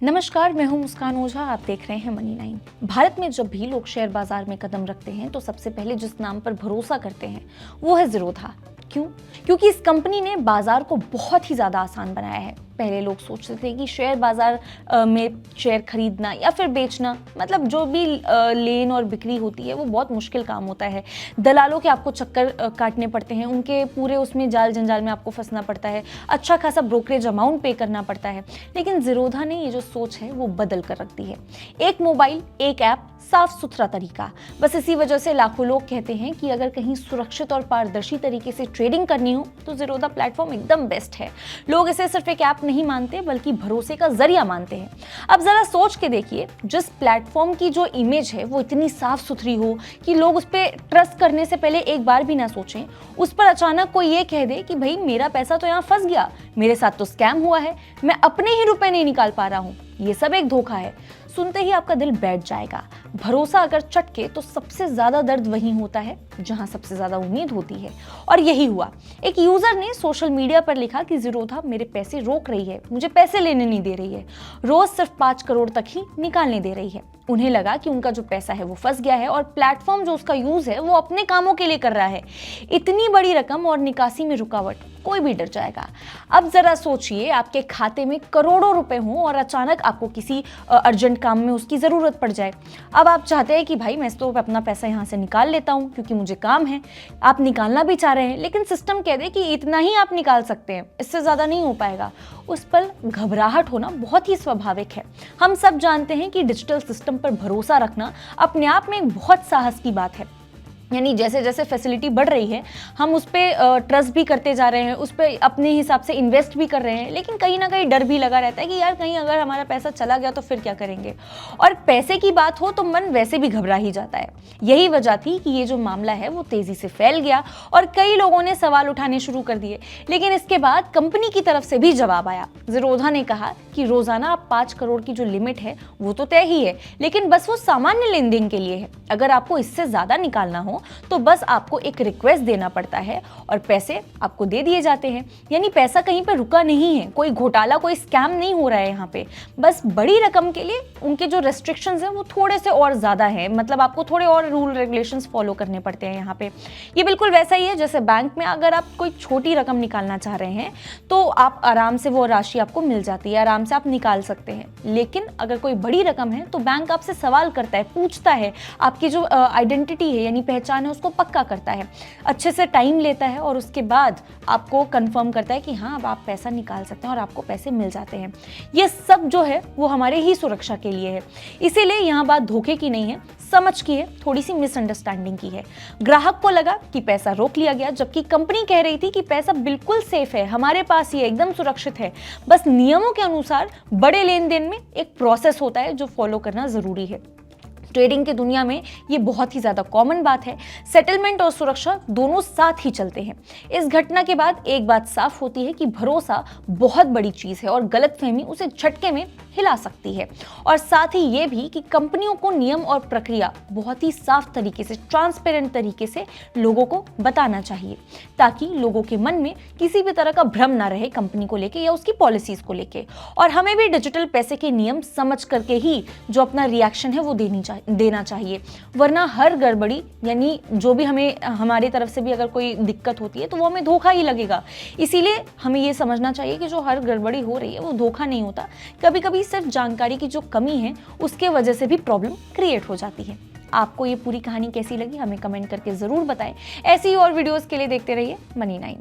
नमस्कार, मैं हूं मुस्कान ओझा। आप देख रहे हैं मनी 9। भारत में जब भी लोग शेयर बाजार में कदम रखते हैं तो सबसे पहले जिस नाम पर भरोसा करते हैं वो है ज़ीरोधा। क्यों? क्योंकि इस कंपनी ने बाजार को बहुत ही ज़्यादा आसान बनाया है। पहले लोग सोचते थे कि शेयर बाजार में शेयर खरीदना या फिर बेचना, मतलब जो भी लेन और बिक्री होती है वो बहुत मुश्किल काम होता है। दलालों के आपको चक्कर काटने पड़ते हैं, उनके पूरे उसमें जाल जंजाल में आपको फंसना पड़ता है, अच्छा खासा ब्रोकरेज अमाउंट पे करना पड़ता है। लेकिन ज़ीरोधा ने ये जो सोच है वो बदल कर रख दी है। एक मोबाइल, एक ऐप, साफ सुथरा तरीका। बस इसी वजह से लाखों लोग कहते हैं कि अगर कहीं सुरक्षित और पारदर्शी तरीके से ट्रेडिंग करनी हो तो ज़ीरोधा प्लेटफॉर्म एकदम बेस्ट है। लोग इसे सिर्फ एक ऐप नहीं मानते बल्कि भरोसे का जरिया मानते हैं। अब जरा सोच के देखिए, जिस प्लेटफॉर्म की जो इमेज है वो इतनी साफ सुथरी हो कि लोग उस पर ट्रस्ट करने से पहले एक बार भी ना सोचें, उस पर अचानक कोई ये कह दे कि भाई मेरा पैसा तो यहाँ फंस गया, मेरे साथ तो स्कैम हुआ है, मैं अपने ही रुपए नहीं निकाल पा रहा हूँ, ये सब एक धोखा है, सुनते ही आपका दिल बैठ जाएगा। भरोसा अगर चटके तो सबसे ज्यादा दर्द वहीं होता है जहां सबसे ज्यादा उम्मीद होती है। और यही हुआ। एक यूजर ने सोशल मीडिया पर लिखा कि ज़ीरोधा मेरे पैसे रोक रही है, मुझे पैसे लेने नहीं दे रही है, रोज सिर्फ 5 करोड़ तक ही निकालने दे रही है। उन्हें लगा कि उनका जो पैसा है वो फंस गया है और प्लेटफॉर्म जो उसका यूज है वो अपने कामों के लिए कर रहा है। इतनी बड़ी रकम और निकासी में रुकावट, कोई भी डर जाएगा। अब जरा सोचिए, आपके खाते में करोड़ों रुपए हों और अचानक आपको किसी अर्जेंट काम में उसकी जरूरत पड़ जाए। अब आप चाहते हैं कि भाई मैं तो अपना पैसा यहाँ से निकाल लेता हूँ क्योंकि मुझे काम है। आप निकालना भी चाह रहे हैं लेकिन सिस्टम कह दे कि इतना ही आप निकाल सकते हैं, इससे ज्यादा नहीं हो पाएगा। उस पल घबराहट होना बहुत ही स्वाभाविक है। हम सब जानते हैं कि डिजिटल सिस्टम पर भरोसा रखना अपने आप में एक बहुत साहस की बात है। यानी जैसे जैसे फैसिलिटी बढ़ रही है हम उस पर ट्रस्ट भी करते जा रहे हैं, उस पर अपने हिसाब से इन्वेस्ट भी कर रहे हैं, लेकिन कहीं ना कहीं डर भी लगा रहता है कि यार कहीं अगर हमारा पैसा चला गया तो फिर क्या करेंगे। और पैसे की बात हो तो मन वैसे भी घबरा ही जाता है। यही वजह थी कि ये जो मामला है वो तेजी से फैल गया और कई लोगों ने सवाल उठाने शुरू कर दिए। लेकिन इसके बाद कंपनी की तरफ से भी जवाब आया। ज़ीरोधा ने कहा कि रोजाना 5 करोड़ की जो लिमिट है वो तो तय ही है, लेकिन बस वो सामान्य लेन देन के लिए है। अगर आपको इससे ज्यादा निकालना हो तो बस आपको एक रिक्वेस्ट देना पड़ता है और पैसे आपको दे दिए जाते हैं। यानी पैसा कहीं पर रुका नहीं है, कोई घोटाला, कोई स्कैम नहीं हो रहा है यहाँ पे। बस बड़ी रकम के लिए उनके जो रेस्ट्रिक्शंस हैं वो थोड़े से और ज्यादा हैं, मतलब आपको थोड़े और रूल रेगुलेशंस फॉलो करने पड़ते हैं यहाँ पे। ये बिल्कुल वैसा ही है जैसे बैंक में अगर आप कोई छोटी रकम निकालना चाह रहे हैं तो आप आराम से वो राशि आपको मिल जाती है, आराम से आप निकाल सकते हैं। लेकिन अगर कोई बड़ी रकम है तो बैंक आपसे सवाल करता है, पूछता है, आपकी जो आइडेंटिटी है यानी पहचान है उसको पक्का करता है, अच्छे से टाइम लेता है और उसके बाद आपको कंफर्म करता है कि हाँ अब आप पैसा निकाल सकते हैं और आपको पैसे मिल जाते हैं। ये सब जो है वो हमारे ही सुरक्षा के लिए है। इसीलिए यहाँ बात धोखे की नहीं है, समझ की है, थोड़ी सी मिसअंडरस्टैंडिंग की है। ग्राहक को लगा कि पैसा रोक लिया गया जबकि कंपनी कह रही थी कि पैसा बिल्कुल सेफ है, हमारे पास ही एकदम सुरक्षित है। बस नियमों के अनुसार बड़े लेन देन में एक प्रोसेस होता है जो फॉलो करना जरूरी है। ट्रेडिंग की दुनिया में ये बहुत ही ज़्यादा कॉमन बात है। सेटलमेंट और सुरक्षा दोनों साथ ही चलते हैं। इस घटना के बाद एक बात साफ होती है कि भरोसा बहुत बड़ी चीज़ है और गलतफहमी उसे झटके में हिला सकती है। और साथ ही ये भी कि कंपनियों को नियम और प्रक्रिया बहुत ही साफ तरीके से, ट्रांसपेरेंट तरीके से लोगों को बताना चाहिए ताकि लोगों के मन में किसी भी तरह का भ्रम ना रहे कंपनी को लेके या उसकी पॉलिसीज को लेके। और हमें भी डिजिटल पैसे के नियम समझ करके ही जो अपना रिएक्शन है वो देना चाहिए, वरना हर गड़बड़ी यानी जो भी हमें हमारी तरफ से भी अगर कोई दिक्कत होती है तो वो हमें धोखा ही लगेगा। इसीलिए हमें ये समझना चाहिए कि जो हर गड़बड़ी हो रही है वो धोखा नहीं होता, कभी कभी सिर्फ जानकारी की जो कमी है उसके वजह से भी प्रॉब्लम क्रिएट हो जाती है। आपको ये पूरी कहानी कैसी लगी हमें कमेंट करके जरूर बताएं। ऐसी ही और वीडियोस के लिए देखते रहिए मनी 9।